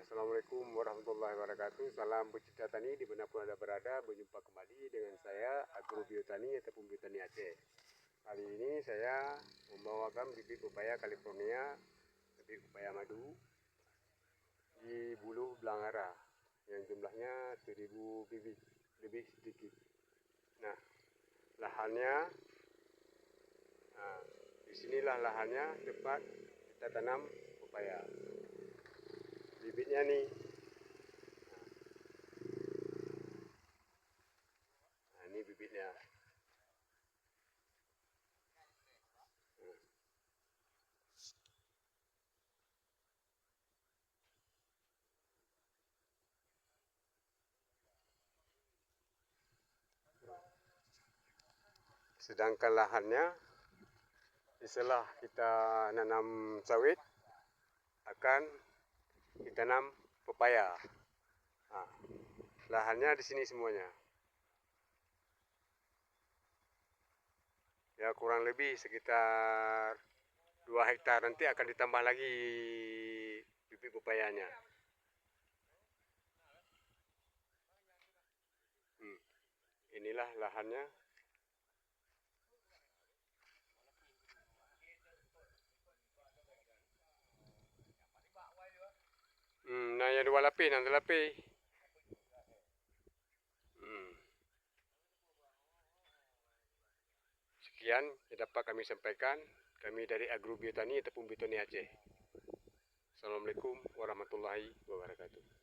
Assalamualaikum warahmatullahi wabarakatuh. Salam pecinta tani dimanapun Anda berada. Berjumpa kembali dengan saya Agrobiotani ataupun Biotani Aceh. Kali ini saya membawakan bibit pepaya California, bibit pepaya madu di Buluh Belangara yang jumlahnya 1000 bibit, lebih sedikit. Nah, lahannya, disinilah lahannya tempat kita tanam pepaya. Bibitnya nih. Nah, ini bibitnya. Sedangkan lahannya setelah kita nanam sawit akan ditanam pepaya. Nah, lahannya di sini semuanya. Ya kurang lebih sekitar 2 hektar, nanti akan ditambah lagi bibit pepayanya. Inilah lahannya. Nah ya 2 lapis, nanti lapis. Sekian yang dapat kami sampaikan. Kami dari Agrobiotani ataupun Biotani Aceh. Assalamualaikum warahmatullahi wabarakatuh.